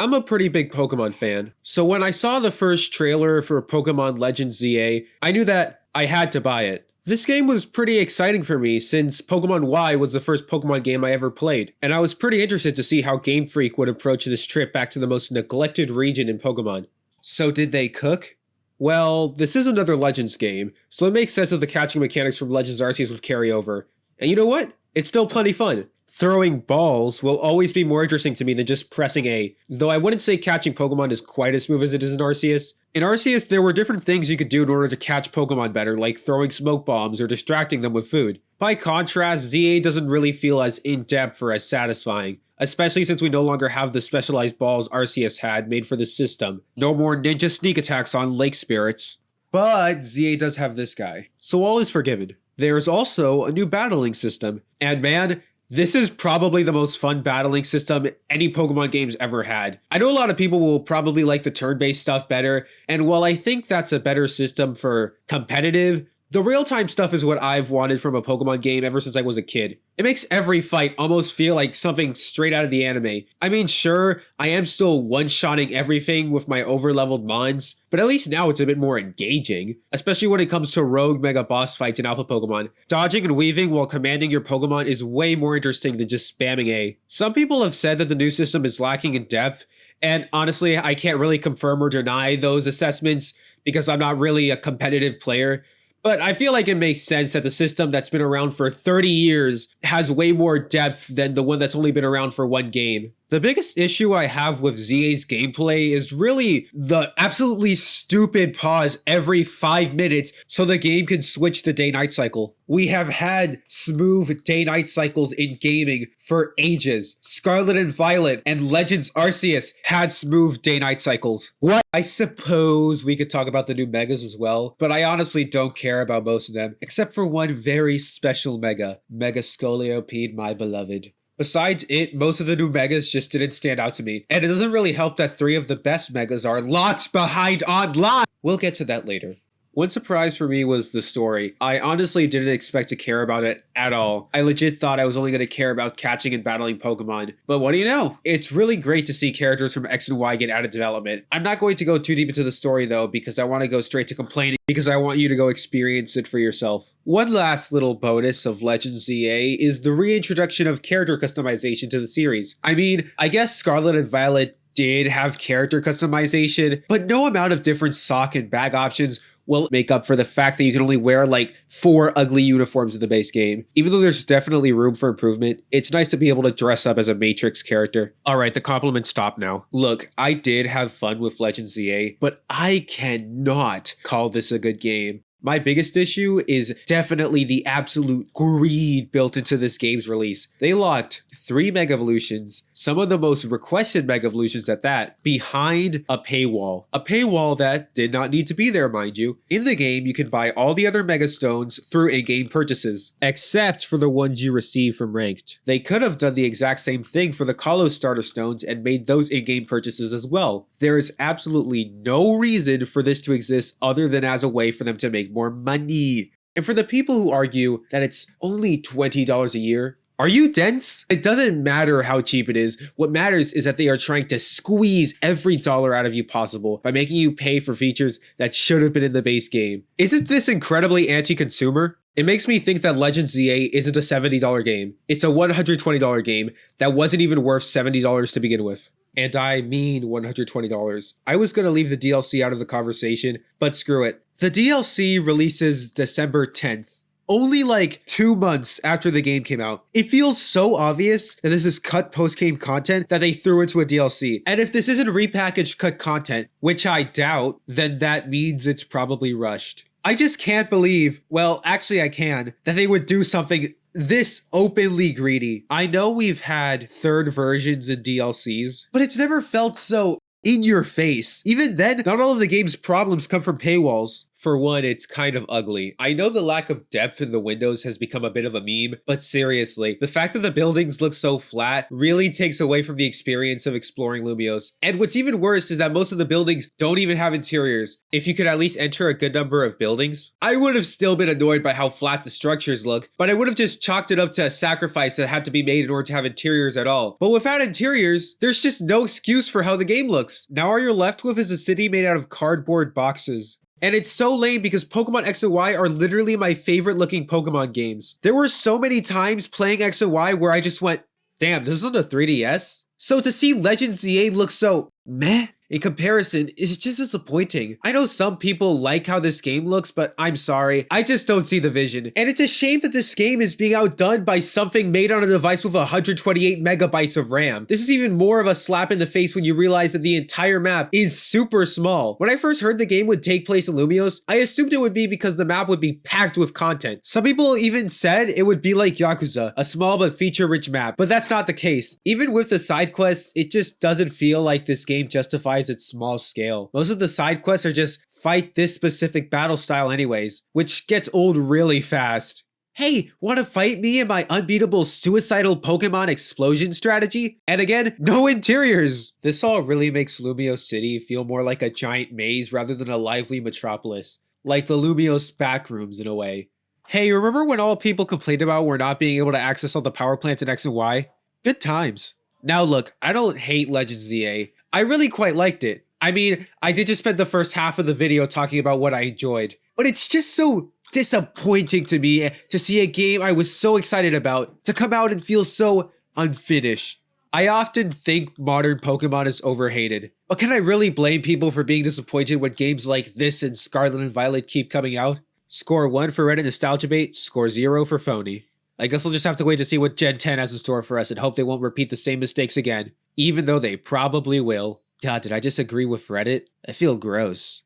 I'm a pretty big Pokemon fan, so when I saw the first trailer for Pokemon Legends ZA, I knew that I had to buy it. This game was pretty exciting for me since Pokemon Y was the first Pokemon game I ever played, and I was pretty interested to see how Game Freak would approach this trip back to the most neglected region in Pokemon. So did they cook? Well, this is another Legends game, so it makes sense that the catching mechanics from Legends Arceus would carry over. And you know what? It's still plenty fun. Throwing balls will always be more interesting to me than just pressing A, though I wouldn't say catching Pokemon is quite as smooth as it is in Arceus. In Arceus, there were different things you could do in order to catch Pokemon better, like throwing smoke bombs or distracting them with food. By contrast, ZA doesn't really feel as in-depth or as satisfying, especially since we no longer have the specialized balls Arceus had made for the system. No more ninja sneak attacks on lake spirits. But ZA does have this guy, so all is forgiven. There's also a new battling system, and man, this is probably the most fun battling system any Pokemon game's ever had. I know a lot of people will probably like the turn-based stuff better, and while I think that's a better system for competitive, the real-time stuff is what I've wanted from a Pokemon game ever since I was a kid. It makes every fight almost feel like something straight out of the anime. I mean, sure, I am still one-shotting everything with my over-leveled mons, but at least now it's a bit more engaging, especially when it comes to rogue mega boss fights in Alpha Pokemon. Dodging and weaving while commanding your Pokemon is way more interesting than just spamming A. Some people have said that the new system is lacking in depth, and honestly, I can't really confirm or deny those assessments because I'm not really a competitive player. But I feel like it makes sense that the system that's been around for 30 years has way more depth than the one that's only been around for one game. The biggest issue I have with ZA's gameplay is really the absolutely stupid pause every 5 minutes so the game can switch the day-night cycle. We have had smooth day-night cycles in gaming for ages. Scarlet and Violet and Legends Arceus had smooth day-night cycles. What? I suppose we could talk about the new megas as well, but I honestly don't care about most of them, except for one very special mega, Mega Scoliopede, my beloved. Besides it, most of the new megas just didn't stand out to me, and it doesn't really help that 3 of the best megas are locked behind online! We'll get to that later. One surprise for me was the story. I honestly didn't expect to care about it at all. I legit thought I was only going to care about catching and battling Pokemon. But what do you know? It's really great to see characters from X and Y get out of development. I'm not going to go too deep into the story though, because I want to go straight to complaining, because I want you to go experience it for yourself. One last little bonus of Legends ZA is the reintroduction of character customization to the series. I mean, I guess Scarlet and Violet did have character customization, but no amount of different sock and bag options will make up for the fact that you can only wear like 4 ugly uniforms in the base game. Even though there's definitely room for improvement, it's nice to be able to dress up as a Matrix character. Alright, the compliments stop now. Look, I did have fun with Legends ZA, but I cannot call this a good game. My biggest issue is definitely the absolute greed built into this game's release. They locked 3 Mega Evolutions, some of the most requested Mega Evolutions at that, behind a paywall. A paywall that did not need to be there, mind you. In the game, you can buy all the other Mega Stones through in-game purchases, except for the ones you receive from Ranked. They could have done the exact same thing for the Kalos Starter Stones and made those in-game purchases as well. There is absolutely no reason for this to exist other than as a way for them to make more money. And for the people who argue that it's only $20 a year, are you dense? It doesn't matter how cheap it is. What matters is that they are trying to squeeze every dollar out of you possible by making you pay for features that should have been in the base game. Isn't this incredibly anti-consumer? It makes me think that Legends ZA isn't a $70 game. It's a $120 game that wasn't even worth $70 to begin with. And I mean $120. I was going to leave the DLC out of the conversation, but screw it. The DLC releases December 10th. Only like 2 months after the game came out. It feels so obvious that this is cut post-game content that they threw into a DLC. And if this isn't repackaged cut content, which I doubt, then that means it's probably rushed. I just can't believe, well, actually I can, that they would do something this openly greedy. I know we've had third versions and DLCs, but it's never felt so in your face. Even then, not all of the game's problems come from paywalls. For one, it's kind of ugly. I know the lack of depth in the windows has become a bit of a meme, but seriously, the fact that the buildings look so flat really takes away from the experience of exploring Lumios. And what's even worse is that most of the buildings don't even have interiors. If you could at least enter a good number of buildings, I would have still been annoyed by how flat the structures look, but I would have just chalked it up to a sacrifice that had to be made in order to have interiors at all. But without interiors, there's just no excuse for how the game looks. Now all you're left with is a city made out of cardboard boxes. And it's so lame because Pokemon X and Y are literally my favorite looking Pokemon games. There were so many times playing X and Y where I just went, damn, this is on the 3DS? So to see Legends ZA look so meh in comparison is just disappointing. I know some people like how this game looks, but I'm sorry, I just don't see the vision. And it's a shame that this game is being outdone by something made on a device with 128 megabytes of RAM. This is even more of a slap in the face when you realize that the entire map is super small. When I first heard the game would take place in Lumios, I assumed it would be because the map would be packed with content. Some people even said it would be like Yakuza, a small but feature-rich map, but that's not the case. Even with the side quests, it just doesn't feel like this game justifies its small scale. Most of the side quests are just fight this specific battle style anyways, which gets old really fast. Hey, wanna fight me in my unbeatable suicidal Pokemon explosion strategy? And again, no interiors! This all really makes Lumios City feel more like a giant maze rather than a lively metropolis. Like the Lumios backrooms in a way. Hey, remember when all people complained about were not being able to access all the power plants in X and Y? Good times. Now look, I don't hate Legends ZA. I really quite liked it. I mean, I did just spend the first half of the video talking about what I enjoyed. But it's just so disappointing to me to see a game I was so excited about to come out and feel so unfinished. I often think modern Pokemon is overhated. But can I really blame people for being disappointed when games like this and Scarlet and Violet keep coming out? Score 1 for Reddit Nostalgia Bait, score 0 for Phony. I guess we'll just have to wait to see what Gen 10 has in store for us and hope they won't repeat the same mistakes again. Even though they probably will. God, did I just agree with Reddit? I feel gross.